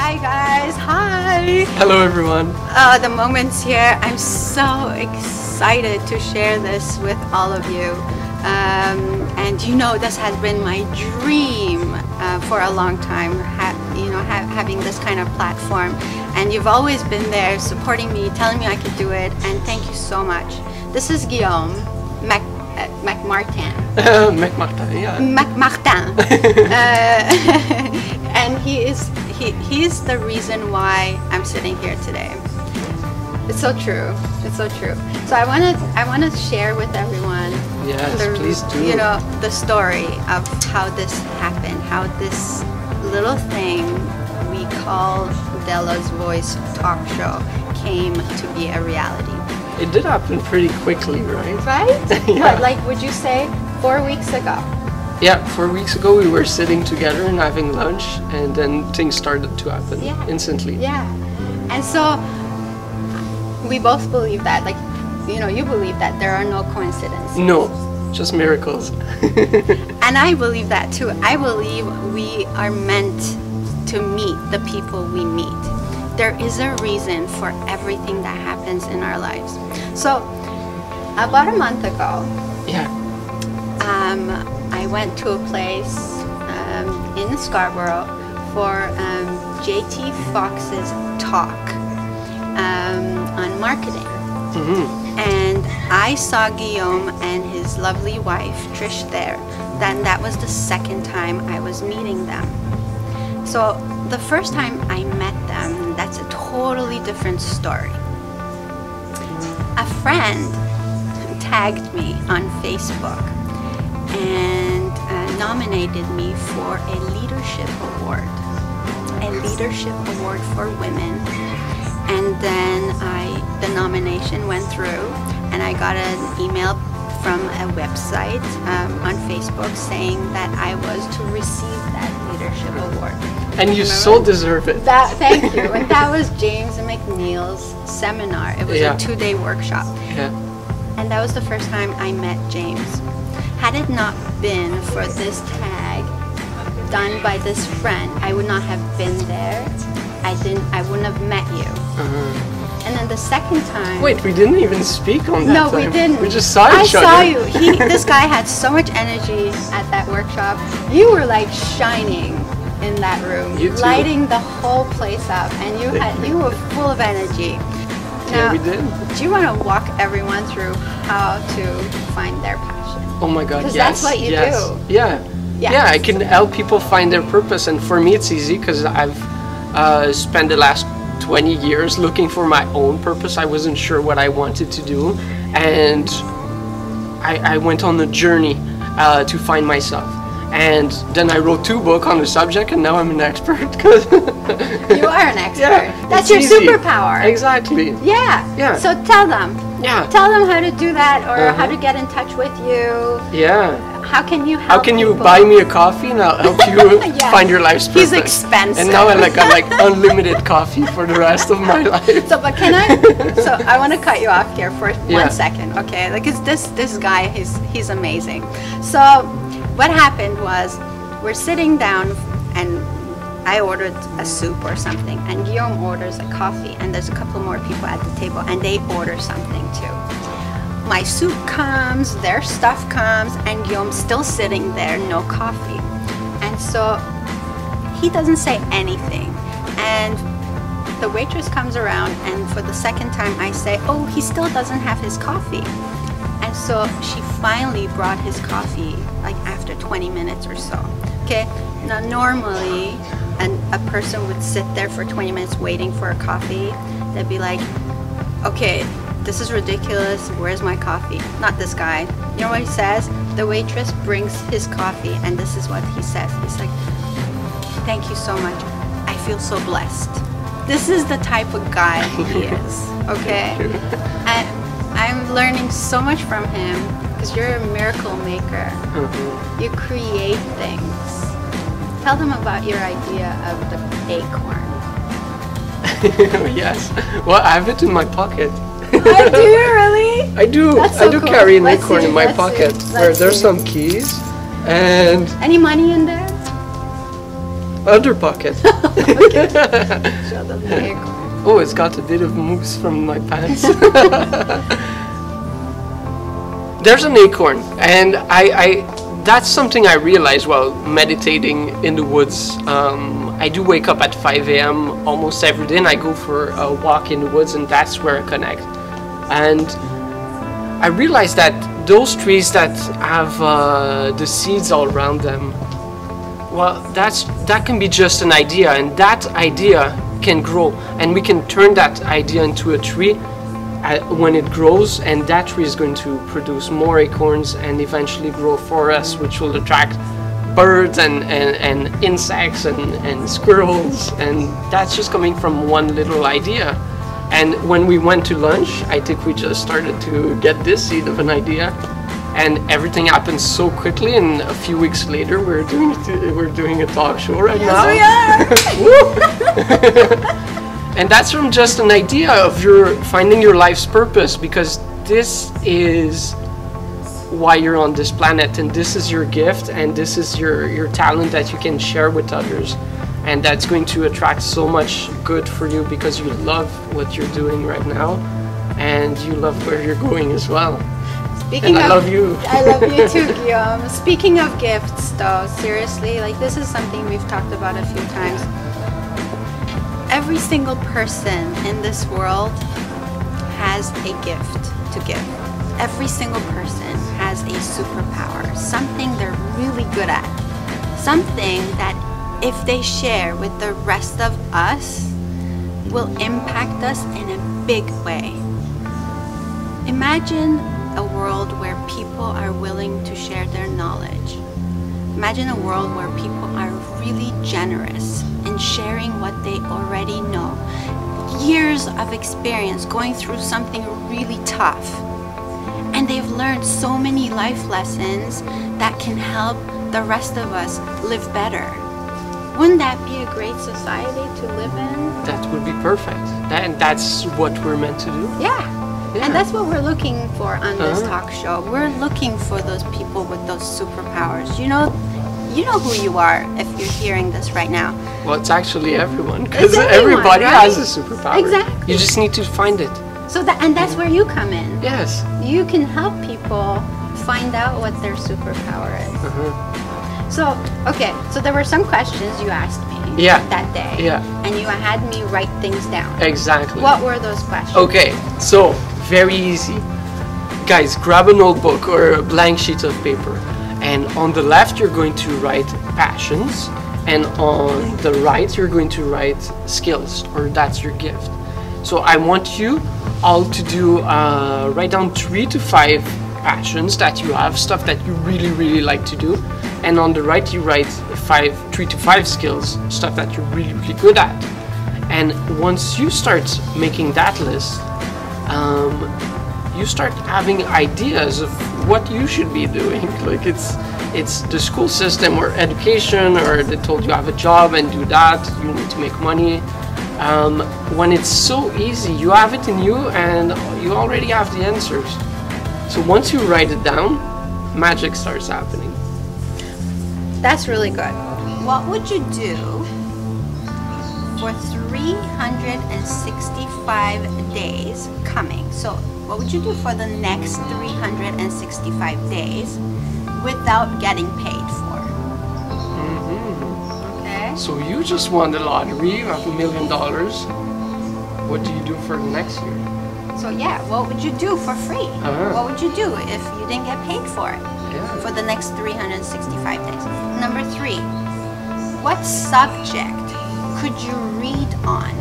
Hi guys, hi! Hello everyone. The moment's here. I'm so excited to share this with all of you. And you know, this has been my dream for a long time, having this kind of platform. And you've always been there supporting me, telling me I could do it, and thank you so much. This is Guillaume McMartin. McMartin, yeah. McMartin. And he's the reason why I'm sitting here today. It's so true. It's so true. So I want to share with everyone. Yes, please do. You know, the story of how this happened, how this little thing we call Dela's Voice talk show came to be a reality. It did happen pretty quickly, right? Right? Yeah. What, like, would you say 4 weeks ago? Yeah, 4 weeks ago we were sitting together and having lunch, and then things started to happen instantly. Yeah. And so we both believe that, like, you know, you believe that there are no coincidences. No, just miracles. And I believe that too. I believe we are meant to meet the people we meet. There is a reason for everything that happens in our lives. So about a month ago, I went to a place in Scarborough for JT Fox's talk on marketing. And I saw Guillaume and his lovely wife Trish there. Then that was the second time I was meeting them. So the first time I met them, that's a totally different story. A friend tagged me on Facebook and nominated me for a leadership award for women. And then the nomination went through, and I got an email from a website on Facebook saying that I was to receive that leadership award. And you so deserve it. Thank you. And that was James McNeil's seminar. It was a 2-day workshop. Yeah. And that was the first time I met James. Had it not been for this tag done by this friend, I would not have been there. I wouldn't have met you. And then the second time... Wait, we didn't even speak on that time. No, we didn't. We just saw each other. I saw you. This guy had so much energy at that workshop. You were like shining in that room, lighting the whole place up, and you were full of energy. Now, yeah, we did. Do you want to walk everyone through how to find their passion? Oh my God, because yes. That's what you do. Yeah. Yeah, I can help people find their purpose, and for me it's easy because I've spent the last 20 years looking for my own purpose. I wasn't sure what I wanted to do, and I went on a journey to find myself. And then I wrote 2 books on the subject, and now I'm an expert. You are an expert. Yeah, that's your easy. Superpower. Exactly. Yeah. So tell them. Yeah. Tell them how to do that, or how to get in touch with you. Yeah. How can you help How can you people? buy me a coffee and I'll help you find your life's purpose? He's expensive. And now I got like unlimited coffee for the rest of my life. So, but so I want to cut you off here for 1 second, okay? Like, this guy, he's amazing. So what happened was, we're sitting down and I ordered a soup or something, and Guillaume orders a coffee, and there's a couple more people at the table, and they order something too. My soup comes, their stuff comes, and Guillaume's still sitting there, no coffee. And so he doesn't say anything. And the waitress comes around, and for the second time I say, oh, he still doesn't have his coffee. And so she finally brought his coffee, like after 20 minutes or so. Okay, now normally a person would sit there for 20 minutes waiting for a coffee. They'd be like, okay, this is ridiculous, where's my coffee? Not this guy. You know what he says? The waitress brings his coffee, and this is what he says. He's like, thank you so much. I feel so blessed. This is the type of guy he is, okay? And I'm learning so much from him, because you're a miracle maker. You create things. Tell them about your idea of the acorn. Yes. Well, I have it in my pocket. I do, really? I do. That's so I do cool. carry an Let's acorn see, in my let's pocket see, where let's there's see. some keys and... Any money in there? Other pocket. Show them the acorn. Oh, it's got a bit of mousse from my pants. There's an acorn, and that's something I realized while meditating in the woods. I do wake up at 5 a.m. almost every day, and I go for a walk in the woods, and that's where I connect. And I realized that those trees that have the seeds all around them, well, that can be just an idea, and that idea can grow, and we can turn that idea into a tree when it grows, and that tree is going to produce more acorns and eventually grow forests, which will attract birds and insects and squirrels, and that's just coming from one little idea. And when we went to lunch, I think we just started to get this seed of an idea, and everything happened so quickly, and a few weeks later we're doing a talk show right now. Yes, we are. And that's from just an idea of finding your life's purpose, because this is why you're on this planet, and this is your gift, and this is your talent that you can share with others, and that's going to attract so much good for you because you love what you're doing right now, and you love where you're going as well. Speaking I love you. I love you too, Guillaume. Speaking of gifts, though, seriously, like this is something we've talked about a few times. Every single person in this world has a gift to give. Every single person has a superpower, something they're really good at, something that if they share with the rest of us will impact us in a big way. Imagine a world where people are willing to share their knowledge. Imagine a world where people are really generous in sharing what they already know. Years of experience going through something really tough. And they've learned so many life lessons that can help the rest of us live better. Wouldn't that be a great society to live in? That would be perfect. And that's what we're meant to do. Yeah. And that's what we're looking for on this talk show. We're looking for those people with those superpowers. You know who you are if you're hearing this right now. Well, it's actually everyone, because everybody right? has a superpower. Exactly. You just need to find it. So that's where you come in. Yes. You can help people find out what their superpower is. So, okay, so there were some questions you asked me that day. Yeah. And you had me write things down. Exactly. What were those questions? Okay, so very easy. Guys, grab a notebook or a blank sheet of paper, and on the left you're going to write passions, and on the right you're going to write skills, or that's your gift. So I want you all to do write down 3 to 5 passions that you have, stuff that you really, really like to do, and on the right you write 3 to 5 skills, stuff that you're really, really good at. And once you start making that list, you start having ideas of what you should be doing. Like it's the school system or education, or they told you have a job and do that, you need to make money. When it's so easy, you have it in you and you already have the answers. So once you write it down, magic starts happening. That's really good. What would you do for 365 days coming? So what would you do for the next 365 days without getting paid for? Okay. So you just won the lottery of $1 million. What do you do for the next year? So yeah, what would you do for free? What would you do if you didn't get paid for it for the next 365 days? Number 3, what subject could you read on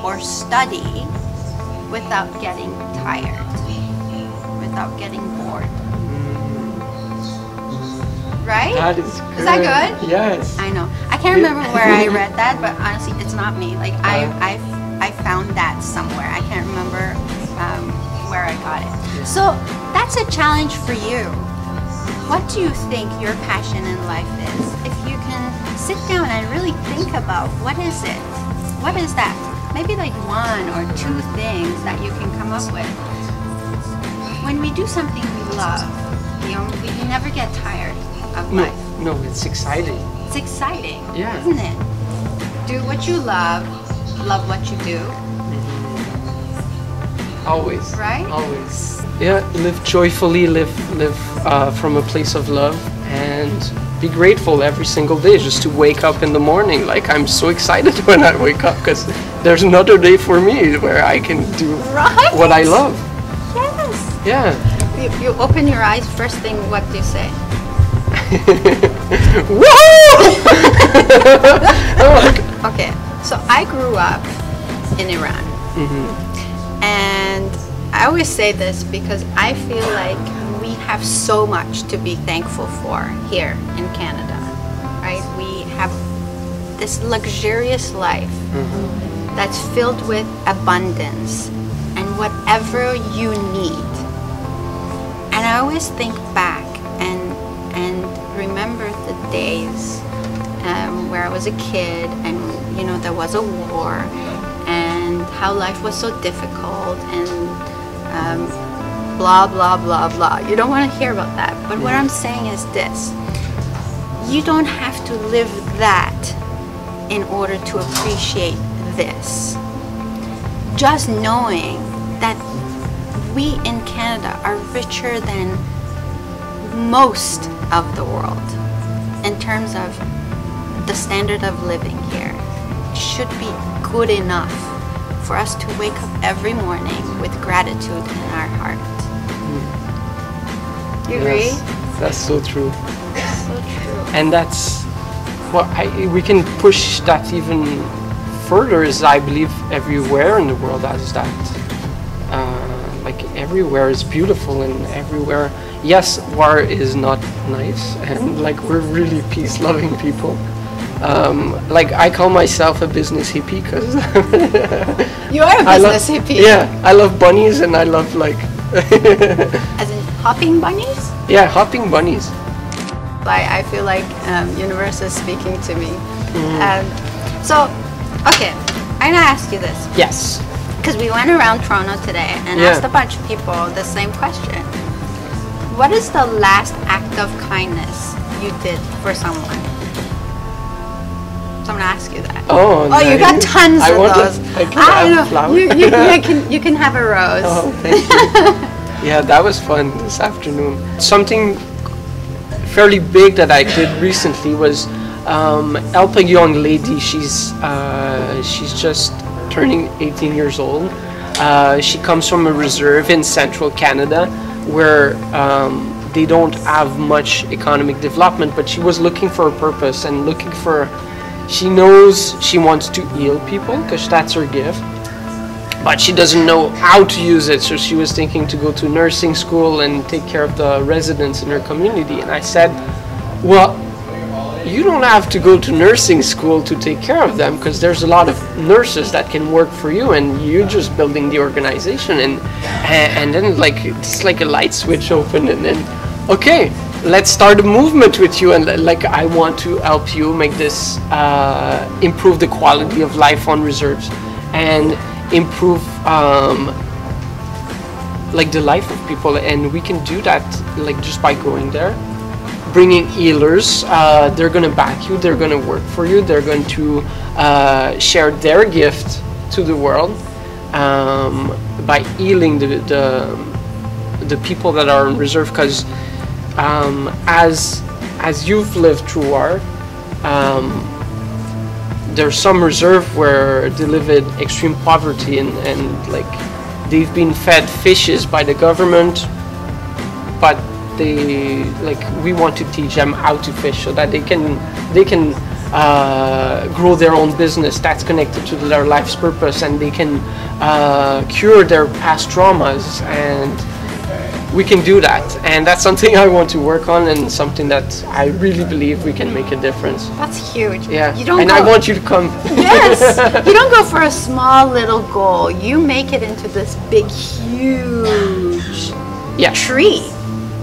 or study without getting tired, without getting bored? Right? That is good. Is that good? Yes. I know. I can't remember where I read that, but honestly, it's not me. Like I found that somewhere. I can't remember where I got it. So that's a challenge for you. What do you think your passion in life is? If you can sit down and really think about what is it? What is that? Maybe like 1 or 2 things that you can come up with. When we do something we love, we never get tired of life. No, it's exciting. It's exciting, Yeah. isn't it? Do what you love what you do, Always. right? Always. Yeah, live joyfully, live from a place of love, and be grateful every single day just to wake up in the morning. Like, I'm so excited when I wake up because there's another day for me where I can do Right? what I love. Yes. Yeah. You open your eyes, first thing, what do you say? Whoa! Okay, so I grew up in Iran. And I always say this because I feel like we have so much to be thankful for here in Canada, right? We have this luxurious life that's filled with abundance and whatever you need. And I always think back and remember the days where I was a kid and, you know, there was a war and how life was so difficult and blah, blah, blah, blah. You don't want to hear about that. But what I'm saying is this. You don't have to live that in order to appreciate this. Just knowing that we in Canada are richer than most of the world in terms of the standard of living here should be good enough for us to wake up every morning with gratitude in our heart. You agree? Yes, that's so true. So true. And that's what we can push that even further. Is I believe everywhere in the world has that. Like everywhere is beautiful, and everywhere. Yes, war is not nice, and like we're really peace-loving people. Like I call myself a business hippie because You are a business hippie. Yeah, I love bunnies, and I love like. As in hopping bunnies? Yeah, hopping bunnies. I feel like universe is speaking to me. So, okay, I'm gonna ask you this Yes. because we went around Toronto today and Yeah. asked a bunch of people the same question. What is the last act of kindness you did for someone? So I'm gonna ask you that. Oh, Oh, you got tons I of want those. I can have know. flowers. You can have a rose. Oh, thank you. Yeah, that was fun this afternoon. Something fairly big that I did recently was help a young lady. She's just turning 18 years old. She comes from a reserve in central Canada where they don't have much economic development, but she was looking for a purpose and looking for. She knows she wants to heal people because that's her gift, but she doesn't know how to use it. So she was thinking to go to nursing school and take care of the residents in her community. And I said, well, you don't have to go to nursing school to take care of them because there's a lot of nurses that can work for you, and you're just building the organization. And then like it's like a light switch opened, and then okay, let's start a movement with you, and like I want to help you make this improve the quality of life on reserves and improve like the life of people. And we can do that like just by going there, bringing healers. They're going to back you, they're going to work for you, they're going to share their gift to the world by healing the people that are in reserve. Because as you've lived through war, there's some reserve where they live in extreme poverty and like they've been fed fishes by the government, but they like we want to teach them how to fish so that they can grow their own business that's connected to their life's purpose, and they can cure their past traumas, and we can do that. And that's something I want to work on, and something that I really believe we can make a difference. That's huge. Yeah, You don't and go, I want you to come. Yes, you don't go for a small little goal. You make it into this big, huge Yeah. tree.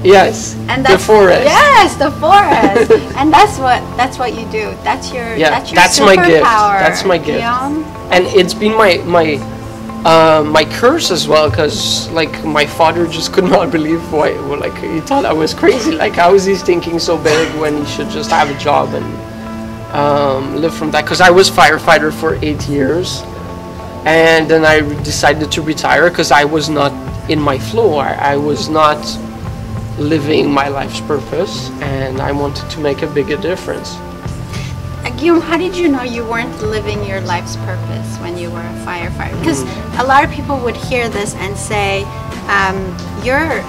Yes, And the that's, forest. Yes, the forest. And that's what you do. That's your that's my gift. superpower, That's my gift. Guillaume. And it's been my curse as well, because like my father just could not believe why. Well, like he thought I was crazy. Like how is he thinking so big when he should just have a job and live from that, because I was firefighter for 8 years, and then I decided to retire because I was not in my flow. I was not living my life's purpose, and I wanted to make a bigger difference. Guillaume, how did you know you weren't living your life's purpose when you were a firefighter? Because a lot of people would hear this and say, your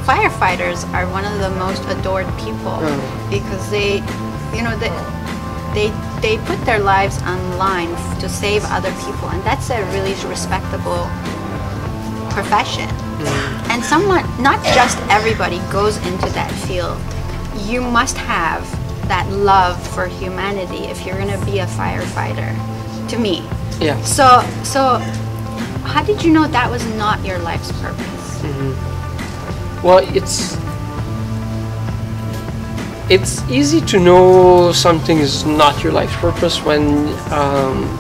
firefighters are one of the most adored people because they, you know, they put their lives on line to save other people, and that's a really respectable profession. And someone, not just everybody goes into that field. You must have that love for humanity if you're going to be a firefighter, to me. Yeah. So how did you know that was not your life's purpose? Well, it's easy to know something is not your life's purpose when,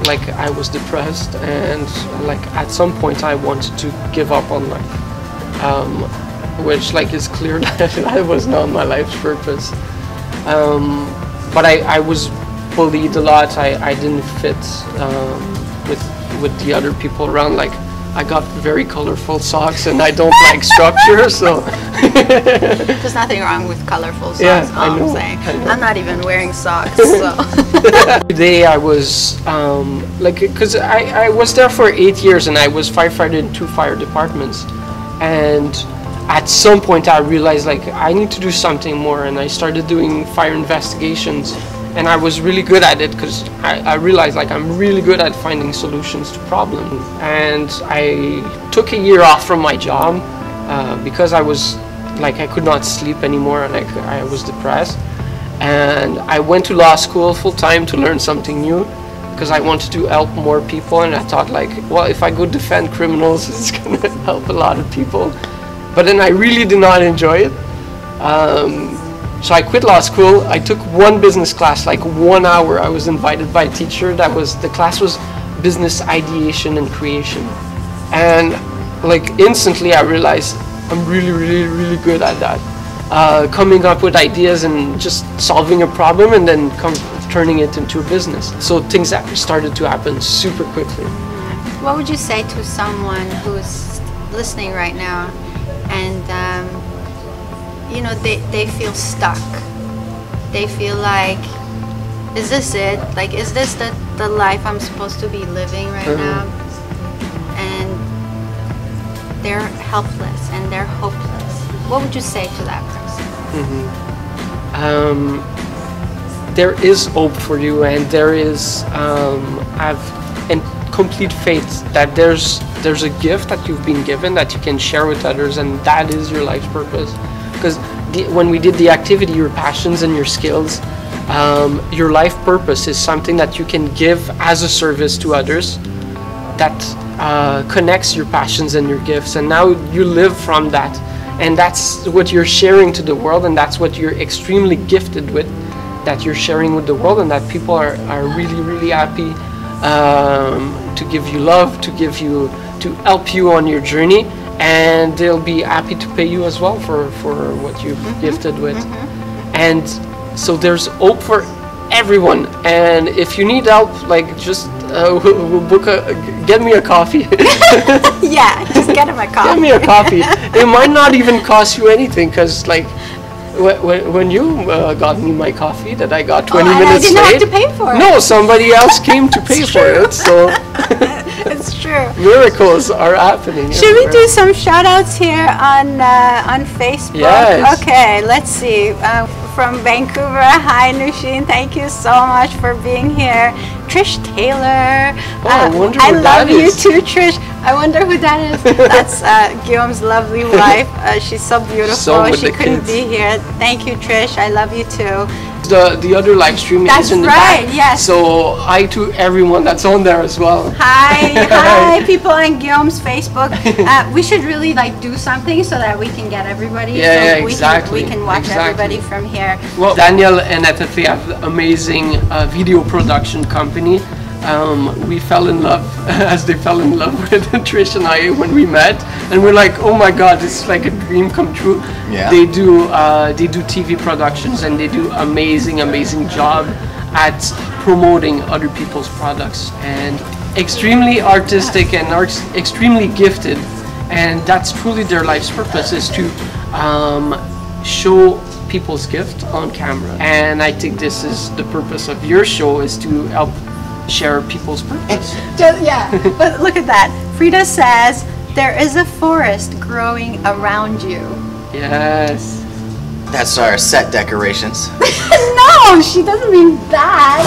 like, I was depressed, and like at some point I wanted to give up on life, which, like, is clear that was not my life's purpose. But I was bullied a lot. I didn't fit with the other people around. Like, I got very colorful socks, and I don't like structure, so. There's nothing wrong with colorful socks. Yeah, all I'm saying. I'm not even wearing socks. So. Today I was like, because I was there for 8 years, and I was firefighter in 2 fire departments, and at some point I realized, like, I need to do something more, and I started doing fire investigations, and I was really good at it because I realized, like, I'm really good at finding solutions to problems. And I took a year off from my job because I was, like, I could not sleep anymore, and I was depressed. And I went to law school full-time to learn something new because I wanted to help more people, and I thought, like, well, if I go defend criminals, it's gonna help a lot of people. But then I really did not enjoy it. So I quit law school. I took 1 business class, like 1 hour. I was invited by a teacher. The class was business ideation and creation. And, like, instantly I realized I'm really, really, really good at that. Coming up with ideas and just solving a problem and then turning it into a business. So things that started to happen super quickly. What would you say to someone who's listening right now and you know, they feel stuck? They feel like, is this it? Like, is this the life I'm supposed to be living right now? And they're helpless and they're hopeless. What would you say to that person? There is hope for you, and there is have complete faith that there's a gift that you've been given that you can share with others, and that is your life's purpose. Because when we did the activity, your passions and your skills, your life purpose is something that you can give as a service to others that connects your passions and your gifts, and now you live from that, and that's what you're sharing to the world, and that's what you're extremely gifted with, that you're sharing with the world, and that people are really, really happy to give you love, to help you on your journey, and they'll be happy to pay you as well for what you've gifted with. And so there's hope for everyone, and if you need help, like, just get me a coffee. Yeah, just get him a coffee. Get me a coffee. It might not even cost you anything, because, like, when you got me my coffee that I got 20 minutes late, I didn't have to pay for it. No, somebody else came to pay for it. So it's true. Miracles are happening. Should we do some shout outs here on Facebook? Yes. Okay, let's see. From Vancouver, hi Nusheen, thank you so much for being here. Trish Taylor, I wonder I who love that you is. too, Trish. I wonder who that is. That's Guillaume's lovely wife. She's so beautiful. So with she the couldn't kids. be here. Thank you, Trish. I love you too. The other live stream That's is in the right, back. yes. So hi to everyone that's on there as well. Hi, people on Guillaume's Facebook. We should really, like, do something so that we can get everybody. Yeah, so exactly. We can watch everybody from here. Well, Daniel and Etefe have an amazing video production company. We fell in love as they fell in love with Trish and I when we met, and we're like, oh my god, this is like a dream come true. Yeah. They do TV productions, and they do amazing job at promoting other people's products, and extremely artistic and extremely gifted, and that's truly their life's purpose, is to show people's gift on camera. And I think this is the purpose of your show, is to help share people's purpose. Yeah, but look at that. Frida says there is a forest growing around you. Yes. That's our set decorations. No, she doesn't mean that.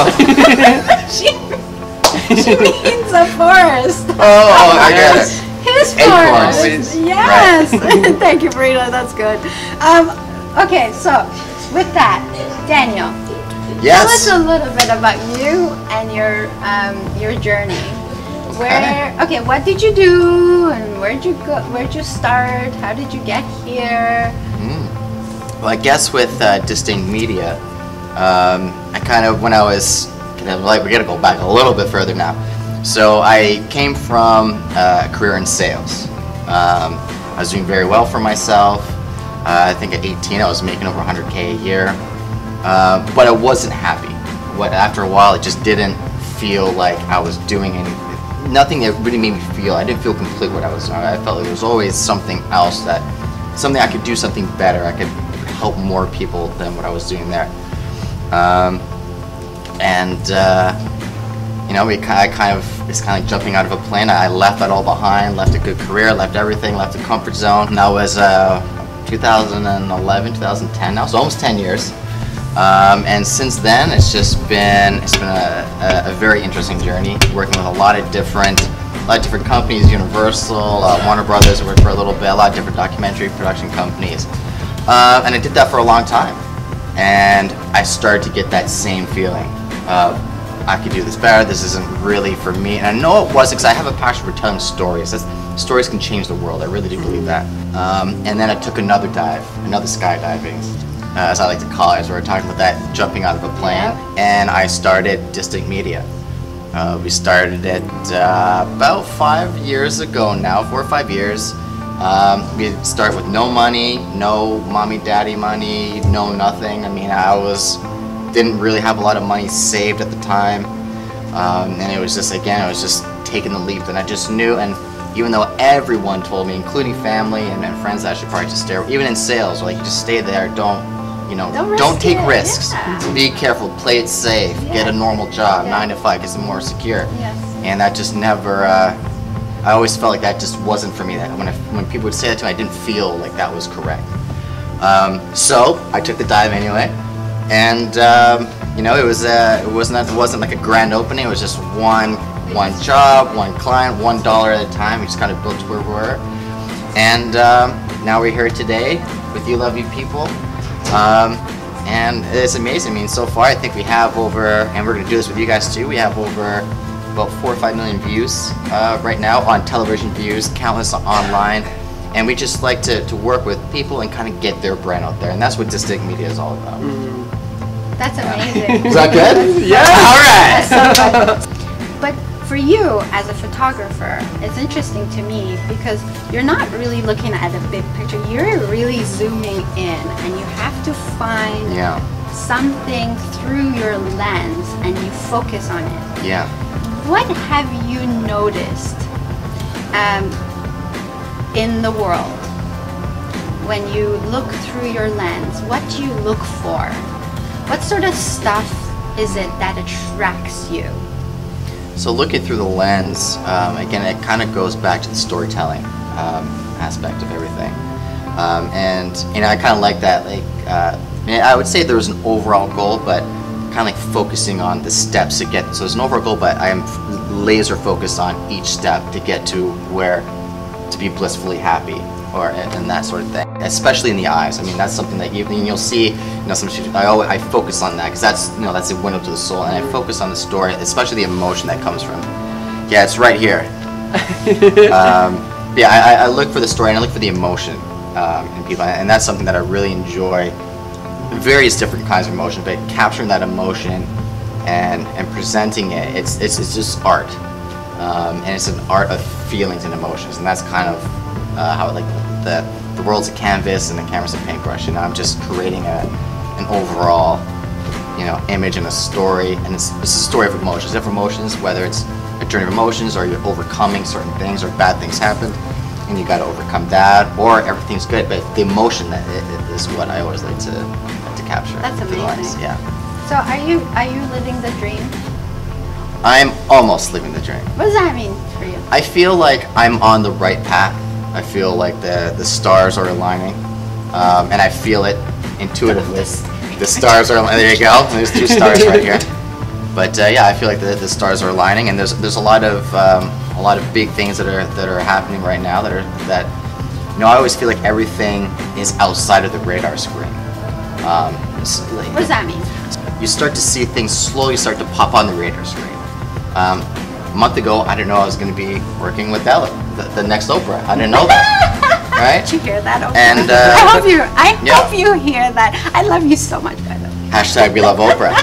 she means a forest. Oh, I get it. His Acorns. forest. Yes. Right. Thank you, Frida. That's good. Okay, so with that, Daniel, yes. tell us a little bit about you and your journey. Okay, what did you do, and where'd you go? Where'd you start? How did you get here? Well, I guess with Distinct Media, I kind of, when I was, like, we gotta go back a little bit further now. So I came from a career in sales. I was doing very well for myself. I think at 18 I was making over 100K a year, but I wasn't happy. After a while, it just didn't feel like I was doing anything. Nothing that really made me feel. I didn't feel complete what I was doing. I felt like there was always something else, something I could do something better. I could help more people than what I was doing there. You know, it's kind of like jumping out of a plane. I left that all behind, left a good career, left everything, left a comfort zone. And that was 2011, 2010 now, so almost 10 years. And since then, it's been a very interesting journey, working with a lot of different companies, Universal, Warner Brothers. I worked for a little bit, a lot of different documentary production companies. And I did that for a long time. And I started to get that same feeling of, I could do this better, this isn't really for me. And I know it wasn't, because I have a passion for telling stories. Stories can change the world, I really do believe that. And then I took another dive, another skydiving, as I like to call it, as we were talking about that, jumping out of a plane. And I started Distinct Media. We started it about 5 years ago now, 4 or 5 years. We started with no money, no mommy, daddy money, no nothing. I mean, didn't really have a lot of money saved at the time. And it was just taking the leap. And I just knew, and even though everyone told me, including family and friends, that I should probably just stay, even in sales, like, just stay there, don't take risks. Yeah. Be careful, play it safe, get a normal job, 9 to 5, gets more secure. Yes. And that just never, I always felt like that just wasn't for me. That when people would say that to me, I didn't feel like that was correct. So I took the dive anyway, and you know, it wasn't like a grand opening. It was just one job, one client, $1 at a time. We just kind of built to where we were, and now we're here today with you lovely people. And it's amazing. I mean, so far I think we have over, and we're going to do this with you guys too, we have over about 4 or 5 million views right now on television views, countless online, and we just like to work with people and kind of get their brand out there, and that's what Distinct Media is all about. That's amazing. Is that good? Yeah. All right. That's so good. But for you as a photographer, it's interesting to me because you're not really looking at a big picture. You're really zooming in, and you have to find something through your lens, and you focus on it. Yeah. What have you noticed in the world when you look through your lens? What do you look for? What sort of stuff is it that attracts you? So looking through the lens, again, it kind of goes back to the storytelling aspect of everything. And you know, I kind of like that. Like, I would say there was an overall goal, but kind of like focusing on the steps to get. So there's an overall goal, but I am laser focused on each step to get to where to be blissfully happy, and that sort of thing. Especially in the eyes. I mean, that's something that you'll see. You know, I focus on that because that's that's a window to the soul, and I focus on the story, especially the emotion that comes from. Yeah, it's right here. Yeah, I look for the story and I look for the emotion in people, and that's something that I really enjoy. Various different kinds of emotion, but capturing that emotion and presenting it, it's just art, and it's an art of feelings and emotions, and that's kind of how like the world's a canvas and the camera's a paintbrush, and I'm just creating an overall image and a story, and it's a story of emotions. Different emotions, whether it's a journey of emotions, or you're overcoming certain things, or bad things happen, and you got to overcome that, or everything's good, but the emotion that is what I always like to capture. That's amazing. Yeah. So are you living the dream? I'm almost living the dream. What does that mean for you? I feel like I'm on the right path. I feel like the stars are aligning, and I feel it intuitively. The stars are aligning. There you go. There's 2 stars right here. But yeah, I feel like the stars are aligning, and there's a lot of big things that are happening right now that I always feel like everything is outside of the radar screen. What does that mean? You start to see things slowly start to pop on the radar screen. A month ago, I didn't know I was going to be working with Dela, the next Oprah. I didn't know that. Right? Did you hear that, Oprah? And I hope you hear that. I love you so much, by the way. Hashtag we love Oprah.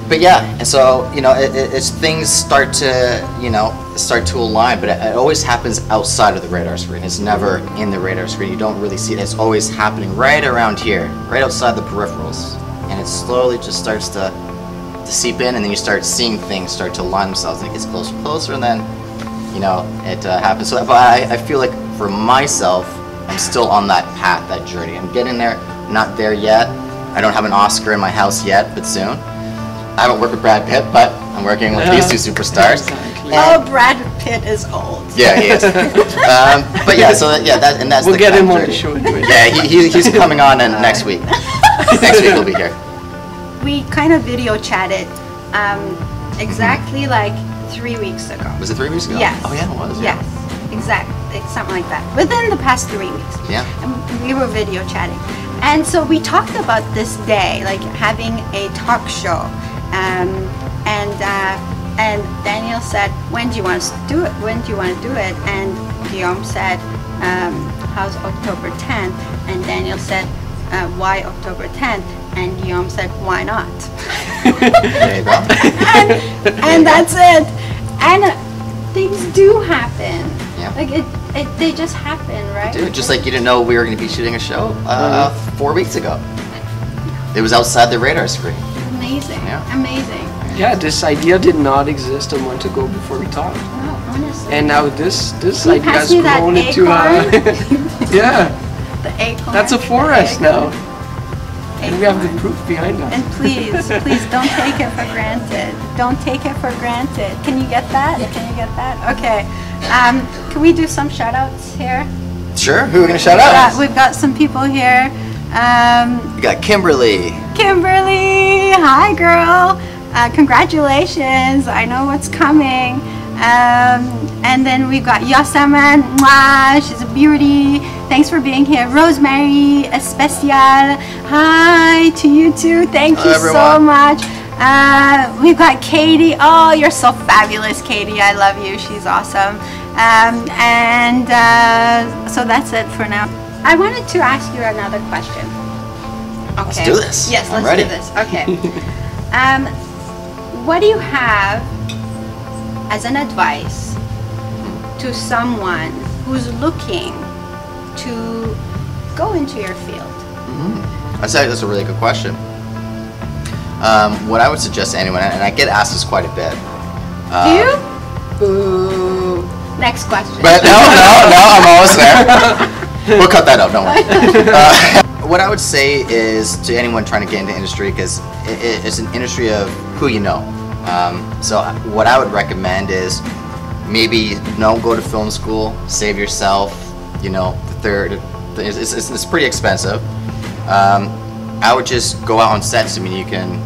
But yeah, and so it's things start to align, but it always happens outside of the radar screen. It's never in the radar screen. You don't really see it. It's always happening right around here, right outside the peripherals, and it slowly just starts to seep in, and then you start seeing things start to align themselves. And it gets closer and closer, and then it happens. So, but I feel like for myself, I'm still on that path, that journey. I'm getting there. I'm not there yet. I don't have an Oscar in my house yet, but soon. I haven't worked with Brad Pitt, but I'm working with these 2 superstars. Exactly. Oh, Brad Pitt is old. Yeah, he is. But yeah, so that's we'll the get him on journey. the show anyway. Yeah, he's coming on next week. Next week he'll be here. We kind of video chatted exactly like 3 weeks ago. Was it 3 weeks ago? Yes. Oh yeah, it was. Yeah. Yes, exactly. It's something like that. Within the past 3 weeks. Yeah. And we were video chatting. And so we talked about this day, like having a talk show. And Daniel said, when do you want to do it? When do you want to do it? And Guillaume said, how's October 10th? And Daniel said, why October 10th? And Guillaume said, why not? There you go. and that's it. And things do happen. Yeah. Like they just happen, right? Dude, just like you didn't know we were going to be shooting a show 4 weeks ago. It was outside the radar screen. Amazing. Yeah. Amazing. Yeah, this idea did not exist a month ago before we talked. No, honestly. And now this Can you idea pass has me that grown into acorn? yeah, The acorn. that's a forest now. And we have the Acorn. proof behind us. And please don't take it for granted. Don't take it for granted. Can you get that? Yeah. Can you get that? Okay. Can we do some shout outs here? Sure. Who are we going to shout out? We've got some people here. We got Kimberly. Kimberly, hi girl. Congratulations. I know what's coming. And then we've got Yosaman. Mwah, she's a beauty. Thanks for being here. Rosemary Especial. Hi to you too. Thank you so much. We've got Katie. Oh, you're so fabulous, Katie. I love you. She's awesome. So that's it for now. I wanted to ask you another question. Okay. Let's do this. Yes, I'm let's ready. do this. Okay. What do you have as an advice to someone who's looking to go into your field? That's a really good question. What I would suggest to anyone, and I get asked this quite a bit. Do you? Ooh. Next question. But no, I'm almost there. We'll cut that out, don't worry. What I would say is to anyone trying to get into industry, because it's an industry of who you know. So what I would recommend is maybe go to film school, save yourself, it's pretty expensive. I would just go out on sets. I mean, you can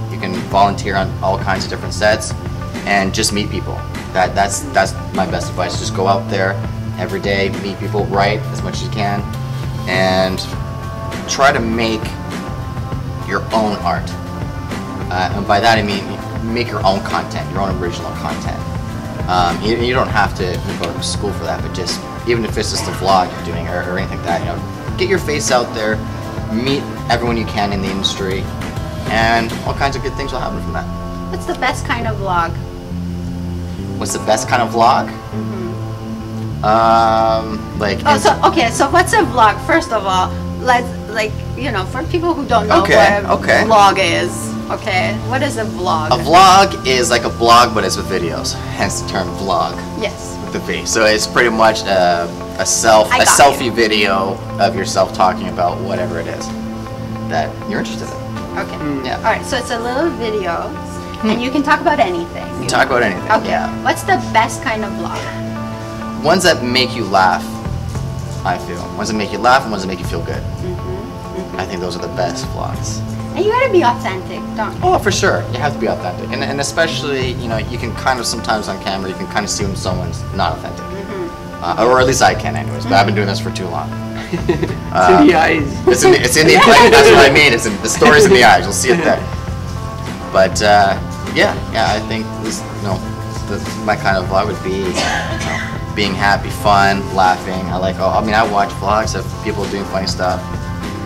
volunteer on all kinds of different sets and just meet people. That's my best advice. Just go out there every day, meet people, write as much as you can, and try to make your own art. And by that I mean make your own content, your own original content. You don't have to go to school for that, but just even if it's just a vlog you're doing or anything like that, get your face out there, meet everyone you can in the industry, and all kinds of good things will happen from that. What's the best kind of vlog? What's the best kind of vlog? So what's a vlog? First of all, let's for people who don't know what a vlog is. Okay, what is a vlog? A vlog is like a blog, but it's with videos. Hence the term vlog. Yes. With the V. So it's pretty much a selfie video of yourself talking about whatever it is that you're interested in. Okay. Yeah. All right. So it's a little video, and you can talk about anything. You can talk about anything. Okay. Yeah. What's the best kind of vlog? Ones that make you laugh, I feel. Ones that make you laugh and ones that make you feel good. I think those are the best vlogs. And you gotta be authentic, don't you? Oh, for sure. You have to be authentic. And especially, you know, you can kind of sometimes on camera, you can kind of see when someone's not authentic. Or at least I can anyways, but I've been doing this for too long. It's in the eyes. It's in the eyes. That's what I mean. It's in, the story's in the eyes. You'll see it there. But yeah, I think this, you know, my kind of vlog would be, you know, being happy, fun, laughing. I watch vlogs of people doing funny stuff.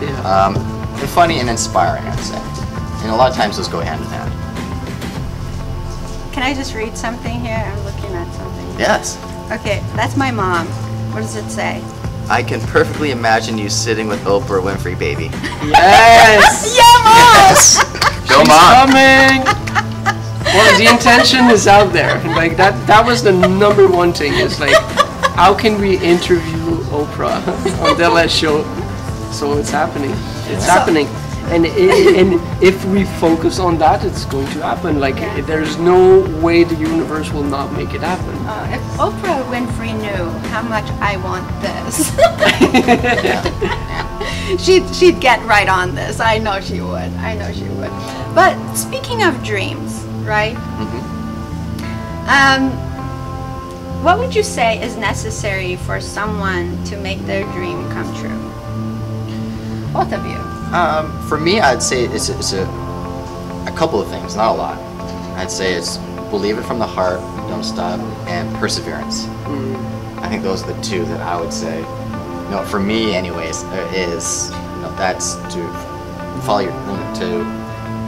Yeah. And funny and inspiring, I'd say. And a lot of times those go hand in hand. Can I just read something here? I'm looking at something. Yes. Okay, that's my mom. What does it say? I can perfectly imagine you sitting with Oprah Winfrey, baby. Yes! Yeah, Mom! Yes. Go, She's Mom. coming! Well, the intention is out there. Like that was the number one thing. Is like, how can we interview Oprah on Dela's show? So it's happening. It's happening. And if we focus on that, it's going to happen. Like there's no way the universe will not make it happen. If Oprah Winfrey knew how much I want this, she'd get right on this. I know she would. I know she would. But speaking of dreams, right? What would you say is necessary for someone to make their dream come true? Both of you. For me, I'd say it's a couple of things, not a lot. I'd say it's believe it from the heart, don't stop, and perseverance. I think those are the two that I would say. You know, for me, anyways, is, you know, that's to follow your, to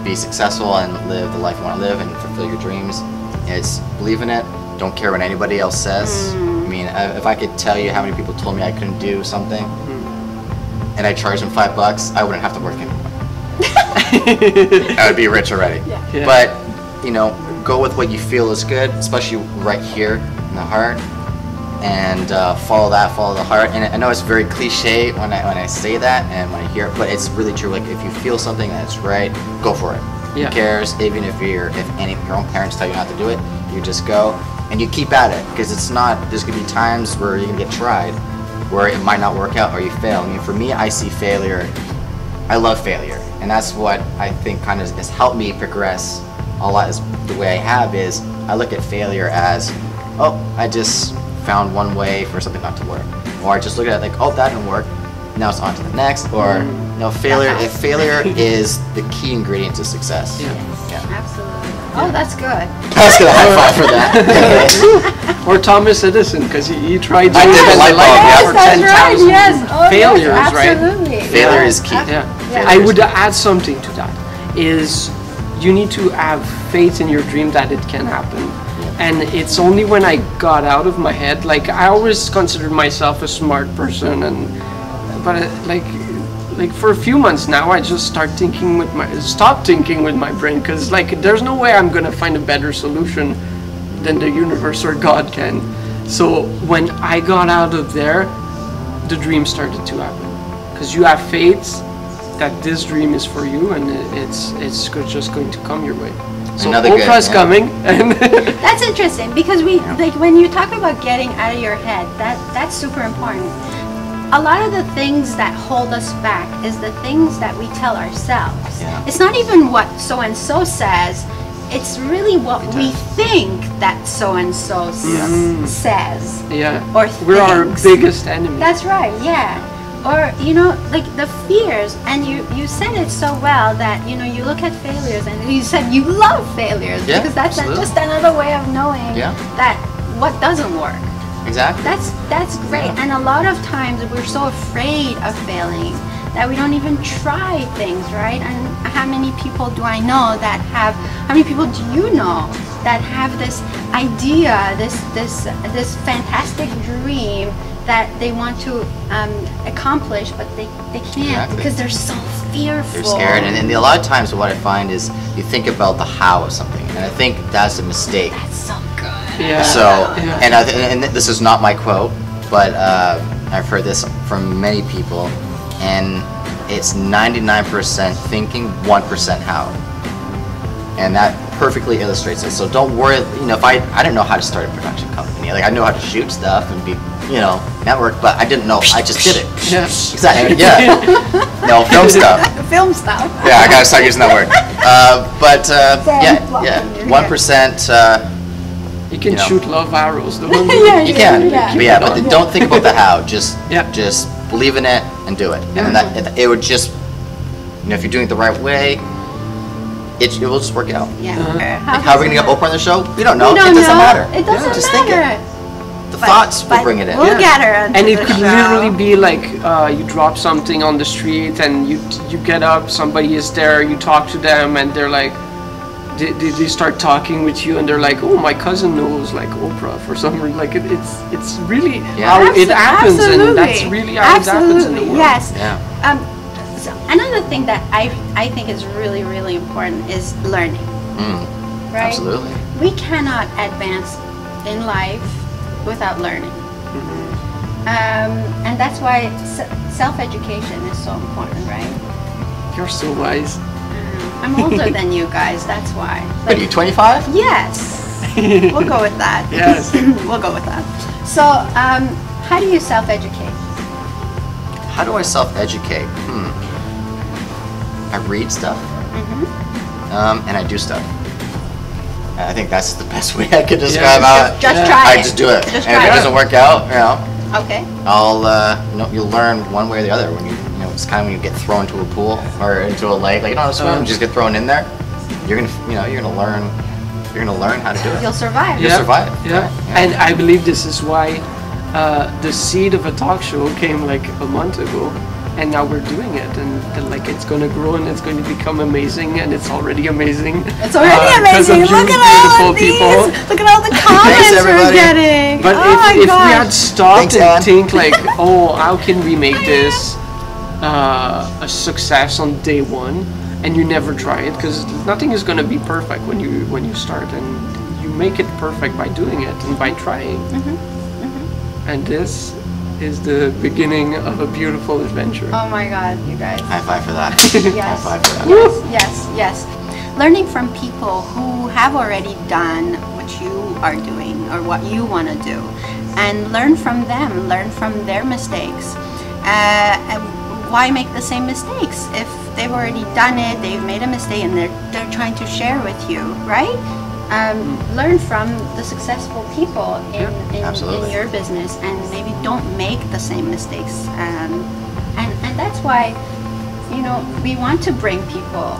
be successful and live the life you want to live and fulfill your dreams. It's believe in it. Don't care what anybody else says. I mean, if I could tell you how many people told me I couldn't do something, and I charged them $5, I wouldn't have to work anymore. I would be rich already. Yeah. But, you know, go with what you feel is good, especially right here in the heart, and follow the heart. And I know it's very cliche when I say that and when I hear it, but it's really true. Like, if you feel something that's right, go for it. Yeah. Who cares? Even if your own parents tell you not to do it, you just go and you keep at it, because it's not. There's gonna be times where you're gonna get tried, where it might not work out or you fail. I mean, for me, I see failure. I love failure, and that's what I think kind of has helped me progress a lot. Is the way I have is I look at failure as, oh, I just found one way for something not to work, or I just look at it like, oh, that didn't work. Now it's on to the next, or no, failure. If failure is the key ingredient to success. Yeah. Absolutely. Oh, that's good. I was gonna high five for that. Or Thomas Edison, because he tried to I did the light bulb, for Yes, 10,000 yes. Oh, failures, yes, right? absolutely. Failure is key. Yeah. I would add something to that. Is you need to have faith in your dream that it can happen. And it's only when I got out of my head, like I always considered myself a smart person, but like for a few months now, I just stop thinking with my brain, because like there's no way I'm gonna find a better solution than the universe or God can. So when I got out of there, the dream started to happen, because you have faith that this dream is for you, and it's just going to come your way. So Oprah's coming, and that's interesting, because like when you talk about getting out of your head, that's super important. A lot of the things that hold us back is the things that we tell ourselves. Yeah. It's not even what so and so says. It's really what we think that so and so says. Yeah. Or we're our thinks. biggest enemy. That's right. Yeah. Or, you know, like the fears, and you said it so well that, you know, you look at failures, and you said you love failures, because that's just another way of knowing that what doesn't work. Exactly. That's great. And a lot of times we're so afraid of failing that we don't even try things, right? And how many people do I know that have, how many people do you know that have this idea, this fantastic dream that they want to accomplish, but they can't because they're so fearful. They're scared, and a lot of times what I find is you think about the how of something, and I think that's a mistake. That's so good. Yeah. So, and this is not my quote, but I've heard this from many people, and it's 99% thinking, 1% how. And that perfectly illustrates it. So don't worry, if I didn't know how to start a production company. Like, I know how to shoot stuff and be, network, but I didn't know, I just did it. Yes. Exactly, yeah. No, film stuff. Film stuff. Yeah, I gotta start using that word. Yeah, 1%, You can shoot love arrows. The one you can. Yeah. But but don't think about the how. Just believe in it and do it. Yeah. And that it would just, if you're doing it the right way, it will just work out. Yeah. Like, how are we gonna get Oprah on the show? We don't know. We don't It doesn't know. matter. It doesn't Just matter. think it. The thoughts will bring it in. We'll get her onto And it the could show. literally be like you drop something on the street and you get up, somebody is there, you talk to them, and they're like, they start talking with you, and they're like, oh, my cousin knows like Oprah for some reason. Like it's really how it happens, and that's really how it happens in the world. Yes. Yeah. So another thing that I think is really, really important is learning. Right? Absolutely. We cannot advance in life without learning. And that's why self-education is so important, right? You're so wise. I'm older than you guys, that's why. What are you, 25? Yes. We'll go with that. Yes. We'll go with that. So, how do you self-educate? How do I self-educate? I read stuff. And I do stuff. I think that's the best way I could describe how Just try I it. just do it. Just And if try it it. doesn't work out, Okay. I'll you'll learn one way or the other when it's kind of when you get thrown into a pool or into a lake, like you don't know how to swim, you just get thrown in there. You're gonna learn how to do it. You'll survive. You'll survive. Yeah. And I believe this is why the seed of a talk show came like a month ago, and now we're doing it, and like it's going to grow and it's going to become amazing, and it's already amazing. It's already amazing. Look at all of these. Look at all the comments we're everybody. getting. But oh if we my had gosh. stopped Thanks, and Ann. think like, oh, how can we make this a success on day one, and you never try it, because nothing is going to be perfect when you start, and you make it perfect by doing it and by trying. And this is the beginning of a beautiful adventure. Oh my God, you guys. High five for that. Yes. High five for that. Yes. Learning from people who have already done what you are doing or what you want to do, and learn from them, learn from their mistakes. And why make the same mistakes if they've already done it? They've made a mistake and they're trying to share with you, right? Learn from the successful people in your business, and maybe don't make the same mistakes. And that's why, we want to bring people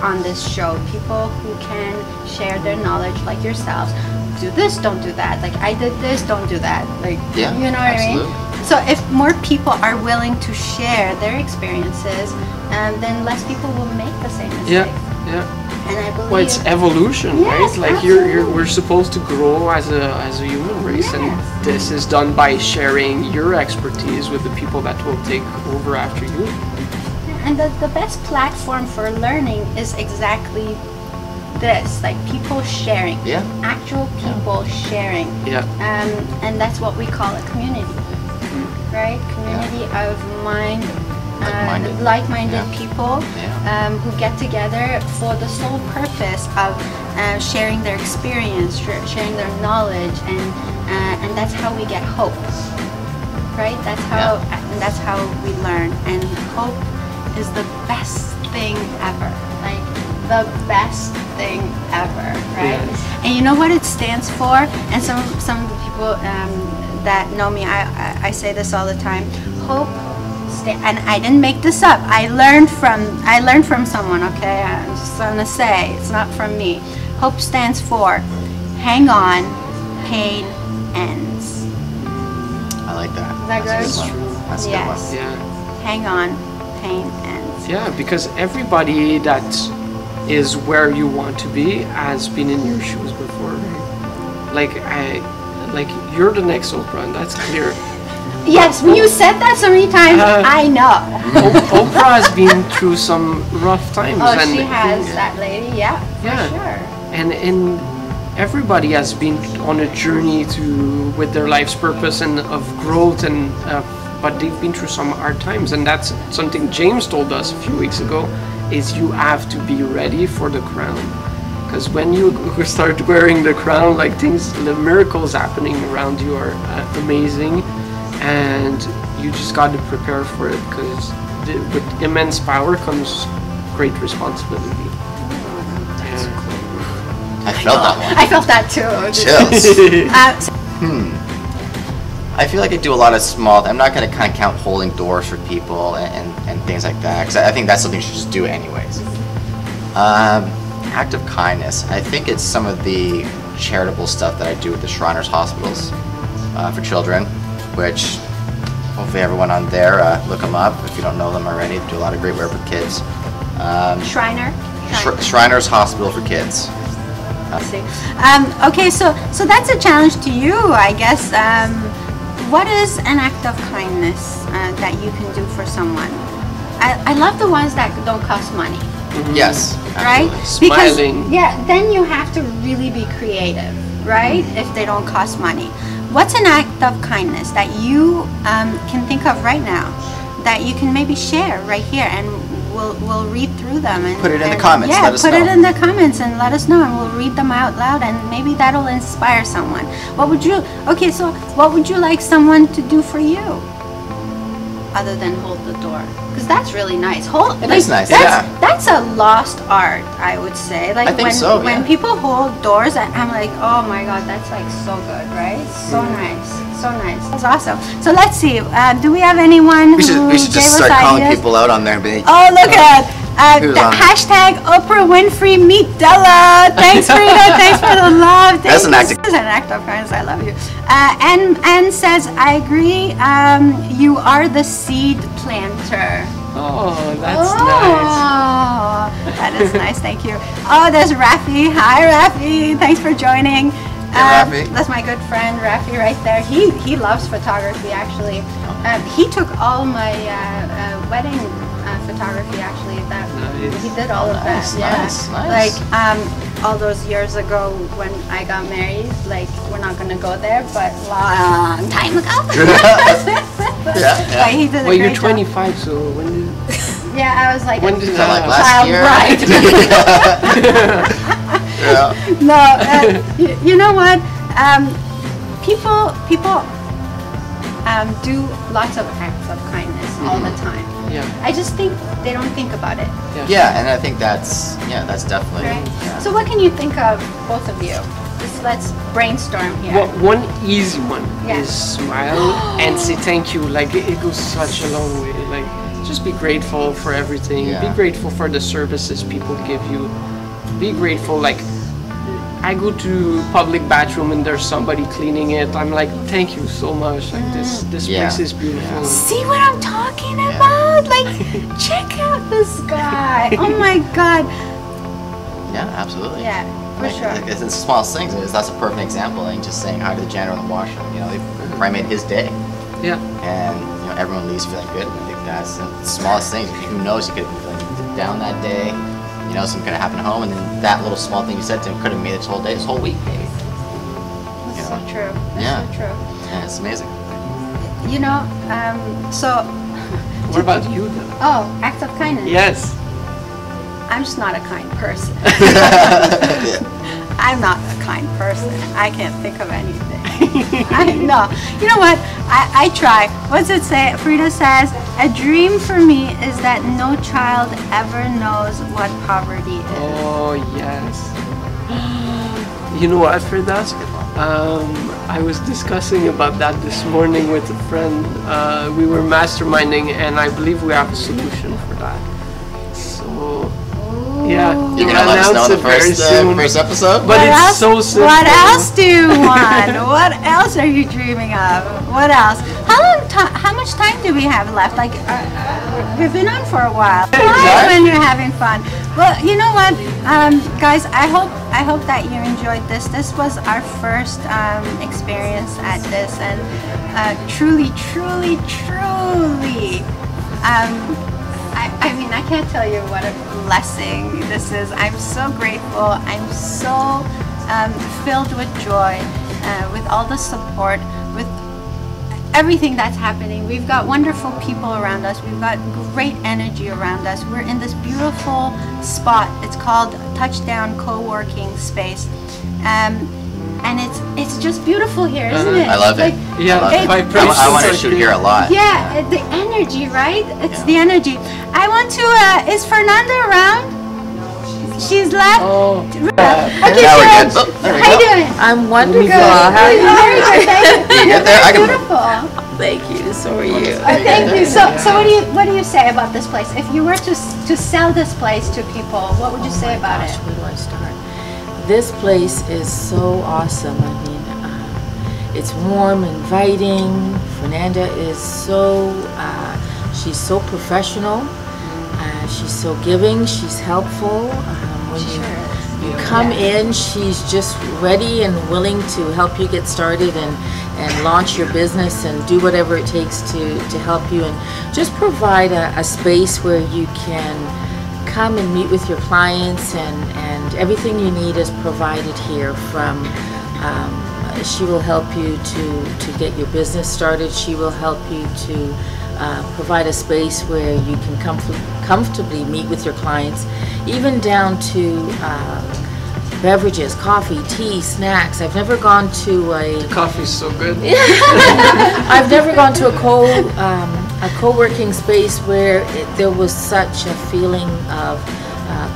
on this show, people who can share their knowledge, like yourselves. Do this, don't do that. Like, I did this, don't do that. Like, Yeah, you know what absolutely. I mean? So if more people are willing to share their experiences, then less people will make the same mistakes. Yeah. And I believe Well, it's evolution, Yes, right? Like absolutely. we're supposed to grow as a human race, and this is done by sharing your expertise with the people that will take over after you. And the best platform for learning is exactly this, like people sharing. Yeah. Actual people sharing. Yeah. And that's what we call a community, right? Community of like-minded people who get together for the sole purpose of sharing their experience, sharing their knowledge, and that's how we get hope, right? That's how we learn, and hope is the best thing ever, like the best thing ever, right? Yes. And you know what it stands for? And some of the people that know me, I say this all the time. Hope, and I didn't make this up. I learned from someone. Okay, I'm just gonna say it's not from me. Hope stands for hang on, pain ends. I like that. Is that That's good? a good one. That's a Yes. good one. Yeah. Hang on, pain ends. Yeah, because everybody that is where you want to be has been in your shoes before. Like you're the next Oprah, and that's clear. Yes, you said that so many times. I know. Oprah has been through some rough times. Oh, and she has, that lady, yeah, for sure. And everybody has been on a journey with their life's purpose and of growth, and but they've been through some hard times, and that's something James told us a few weeks ago, is you have to be ready for the crown. Because when you start wearing the crown, like the miracles happening around you are amazing, and you just got to prepare for it, because with immense power comes great responsibility. I felt that one. I felt that too. Chills. I feel like I do a lot of small. I'm not going to kind of count holding doors for people and things like that, because I think that's something you should just do anyways. Act of kindness. I think it's some of the charitable stuff that I do with the Shriners hospitals for children, which hopefully everyone on there, look them up if you don't know them already. They do a lot of great work with kids. Shriners Hospital for Kids. Okay, so that's a challenge to you, I guess. What is an act of kindness that you can do for someone? I love the ones that don't cost money. Yes, right? Smiling. Because then you have to really be creative, right? If they don't cost money. What's an act of kindness that you can think of right now that you can maybe share right here, and we'll read through them and put it in the comments. Yeah, let us put know. it in the comments and let us know, and we'll read them out loud, and maybe that'll inspire someone. What would you like someone to do for you other than hold the door? Because that's really nice. It is nice. That's a lost art, I would say. Like I think when people hold doors, I'm like, oh my god, that's like so good, right? So nice. So nice. That's awesome. So let's see. Do we have anyone We should just start calling people out on there and be like, oh, look at hashtag Oprah Winfrey meet Dela. Thanks, Frida. Thanks for the love. That's an act of This is an act of kindness. I love you. And says, I agree. You are the seed planter. Oh, that's nice. Oh, that is nice. Thank you. Oh, there's Rafi. Hi, Rafi. Thanks for joining. Rafi. That's my good friend Rafi right there. He loves photography actually. He took all my wedding photography actually. He did all of that. Nice. Like all those years ago when I got married. Like we're not gonna go there, but long time ago. Yeah. Like, he did a Well, you're great job. 25, so when did? Yeah, I was like When a did Like that? last year. Yeah. No, you know what? People do lots of acts of kindness all the time. Yeah. I just think they don't think about it. Yeah, and I think that's definitely. Right? Yeah. So what can you think of, both of you? Let's brainstorm here. Well, one easy one Yeah. is smile and say thank you. Like it goes such a long way. Like just be grateful for everything. Yeah. Be grateful for the services people give you. Be grateful. Like I go to public bathroom and there's somebody cleaning it. I'm like, thank you so much. Like this Yeah. place is beautiful. See what I'm talking about? Like, check out this guy. Oh my God. Yeah, absolutely. Yeah, for sure. Like, it's the smallest things. That's a perfect example. Like just saying hi to the janitor in the washroom. You know, they probably made his day, Yeah. and everyone leaves feeling good. I think that's the smallest things. Who knows? You could have been feeling down that day. You know, something could have happened at home, and then that little small thing you said to him could have made this whole day, this whole week, maybe. That's so true. That's Yeah. so true. Yeah, it's amazing. You know, so, What about you then? oh, acts of kindness. Yes. I'm just not a kind person. Yeah. I'm not a kind person. I can't think of anything. No. You know what? I try. What's it say? Frida says, a dream for me is that no child ever knows what poverty is. Oh yes. You know what, Frida? I was discussing about that this morning with a friend. We were masterminding, and I believe we have a solution for that. So, yeah, You're gonna let us know in the first episode. But it's so simple. What else do you want? What else are you dreaming of? What else? How much time do we have left? Like, we've been on for a while. Exactly. When you're having fun. Well, you know what, guys, I hope that you enjoyed this. This was our first experience at this, and truly, I mean, I can't tell you what a blessing this is. I'm so grateful. I'm so filled with joy, with all the support, with everything that's happening. We've got wonderful people around us. We've got great energy around us. We're in this beautiful spot. It's called Touchdown Co-working Space. And it's just beautiful here, isn't it? I love it. Yeah, I want to shoot here a lot. Yeah, the energy, right? It's the energy. I want to, is Fernanda around? She's left. Oh. Okay, Cheryl, how you doing? I'm wonderful. Good. How are you? Very good. Thank you. Get there, I can- Beautiful. Thank you. So are you. Thank you. So what do you say about this place? If you were to sell this place to people, what would you say about it? Where do I start? This place is so awesome. I mean, it's warm, inviting. Fernanda is so, she's so professional. She's so giving. She's helpful. When you come in, she's just ready and willing to help you get started and launch your business and do whatever it takes to help you, and just provide a space where you can come and meet with your clients, and everything you need is provided here. From she will help you to get your business started. She will help you to provide a space where you can comfortably meet with your clients, even down to beverages, coffee, tea, snacks. I've never gone to a... The coffee's so good. I've never gone to a co-working space where there was such a feeling of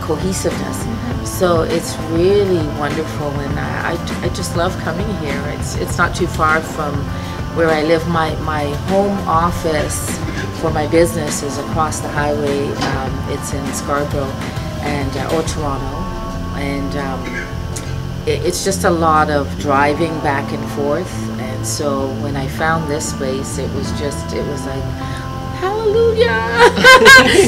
cohesiveness. So it's really wonderful, and I just love coming here. It's not too far from where I live. My home office for my business is across the highway. It's in Scarborough or Toronto, and it's just a lot of driving back and forth. And so when I found this space, it was like, hallelujah.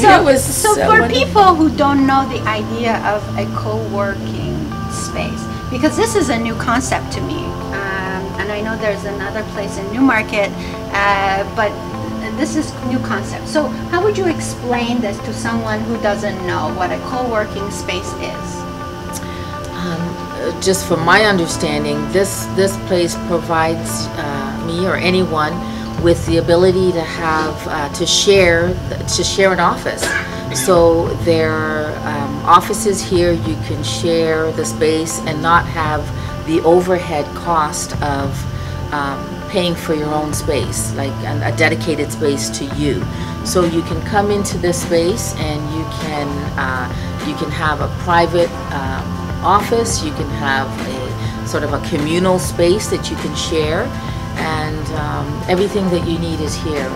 So for wonderful. people who don't know the idea of a co-working space, because this is a new concept to me, and I know there's another place in Newmarket, but this is new concept. So how would you explain this to someone who doesn't know what a co-working space is? Just from my understanding, this place provides me or anyone with the ability to have to share an office. So there are offices here. You can share the space and not have the overhead cost of paying for your own space, like a dedicated space to you. So you can come into this space and you can have a private office. You can have a sort of a communal space that you can share, and everything that you need is here.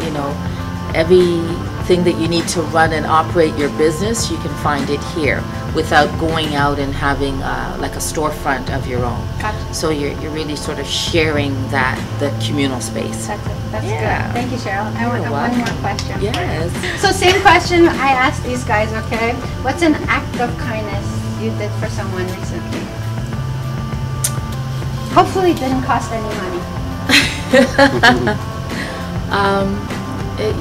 You know, everything that you need to run and operate your business, you can find it here without going out and having like a storefront of your own. Gotcha. So you're really sort of sharing the communal space. That's it. That's Yeah. good. Thank you, Cheryl. I want You're one welcome. more question. Yes. So same question I asked these guys, okay? What's an act of kindness you did for someone recently? Hopefully it didn't cost any money.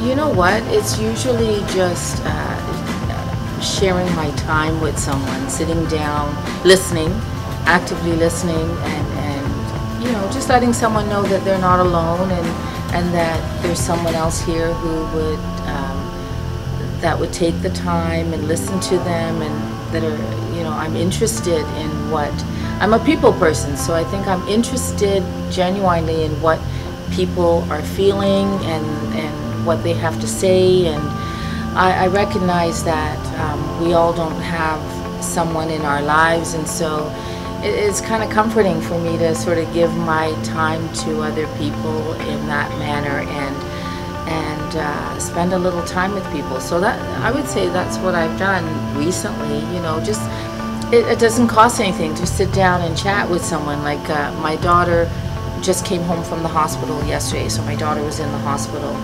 You know what? It's usually just sharing my time with someone, sitting down, listening, actively listening, and you know, just letting someone know that they're not alone, and that there's someone else here who would that would take the time and listen to them, and that are, you know, I'm interested in what, I'm a people person, so I think I'm interested genuinely in what people are feeling and what they have to say, and I recognize that we all don't have someone in our lives, and so it's kind of comforting for me to sort of give my time to other people in that manner, and spend a little time with people. So that, I would say, that's what I've done recently. You know, just it doesn't cost anything to sit down and chat with someone. Like my daughter just came home from the hospital yesterday, so my daughter was in the hospital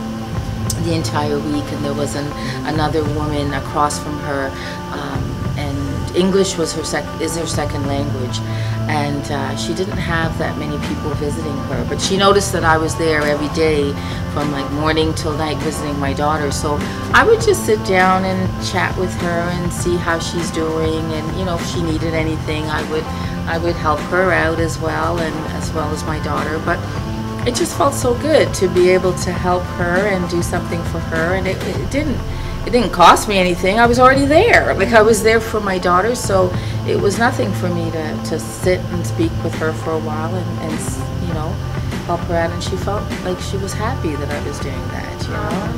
the entire week, and there was another woman across from her, and English was is her second language, and she didn't have that many people visiting her, but she noticed that I was there every day from like morning till night visiting my daughter. So I would just sit down and chat with her and see how she's doing, and if she needed anything, I would help her out as well, and as well as my daughter. But it just felt so good to be able to help her and do something for her, and it didn't cost me anything. I was already there. Like, I was there for my daughter, so it was nothing for me to sit and speak with her for a while and help her out, and she felt like she was happy that I was doing that,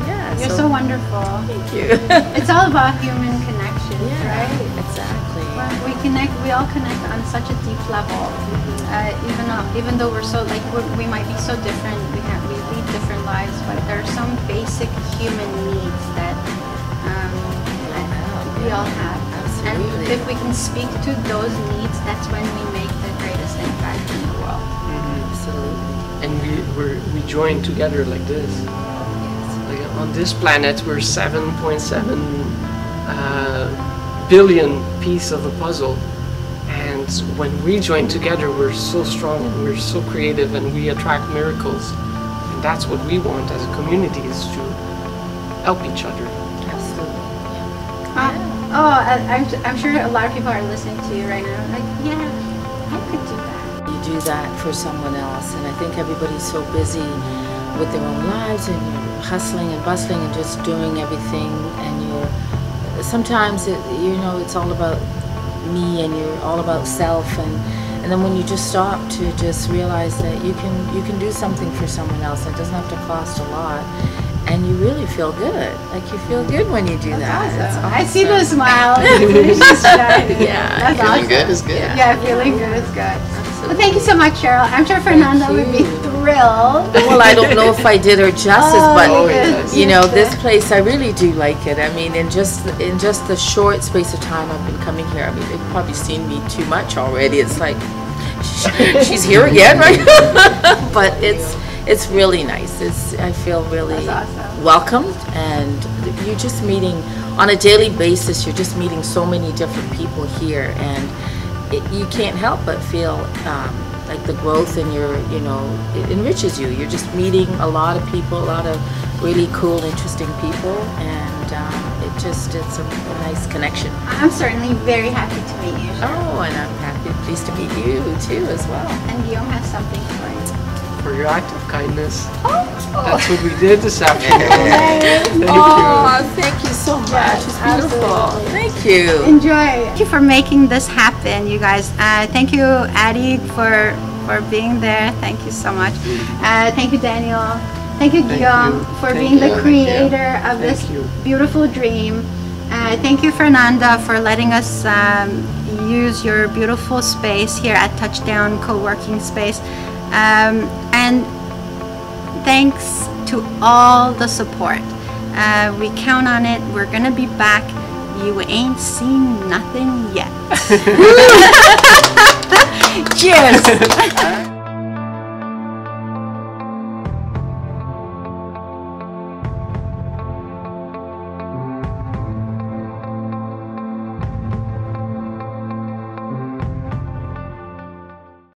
Yeah. You're so wonderful. Thank you. It's all about human connection, right? Exactly. Well, we all connect on such a deep level. Even though we're so, like, we might be so different, we lead different lives, but there are some basic human needs that we all have. Absolutely. And if we can speak to those needs, that's when we make the greatest impact in the world. Absolutely. And we join together like this. Like on this planet, we're 7.7 billion piece of a puzzle. And when we join together, we're so strong, and we're so creative, and we attract miracles. And that's what we want as a community, is to help each other. Absolutely. I'm sure a lot of people are listening to you right now. Like, yeah, I could do that. You do that for someone else, and I think everybody's so busy with their own lives, and you're hustling and bustling and just doing everything, and sometimes it's all about me, and you're all about self, and then when you just stop to just realize that you can do something for someone else, it doesn't have to cost a lot, and you really feel good. Like, you feel good when you do that. Awesome. I see the smile. She's shining. Yeah. That's Feeling awesome. good is good. Yeah, feeling good is good. Well, thank you so much, Cheryl. I'm sure Fernanda would be thrilled. Well, I don't know if I did her justice, but yes. this place, I really do like it. I mean, in just the short space of time I've been coming here, I mean, they've probably seen me too much already. It's like, she's here again, right? But it's really nice. I feel really welcomed, and you're just meeting on a daily basis. You're just meeting so many different people here, and you can't help but feel like the growth in it enriches you. You're just meeting a lot of people, a lot of really cool, interesting people, and it's a nice connection. I'm certainly very happy to meet you, Cheryl. Oh, and I'm pleased to meet you too as well. And Guillaume has something for you. For your act of kindness. Oh. That's what we did this afternoon. Thank you so much. It's beautiful. Absolutely. Thank you. Enjoy. Thank you for making this happen, you guys. Thank you, Addie, for being there. Thank you so much. Thank you, Daniel. Thank you, Guillaume, for being the creator of this beautiful dream. Thank you, Fernanda, for letting us use your beautiful space here at Touchdown Co-working Space. And thanks to all the support. We count on it. We're gonna be back. You ain't seen nothing yet. Cheers.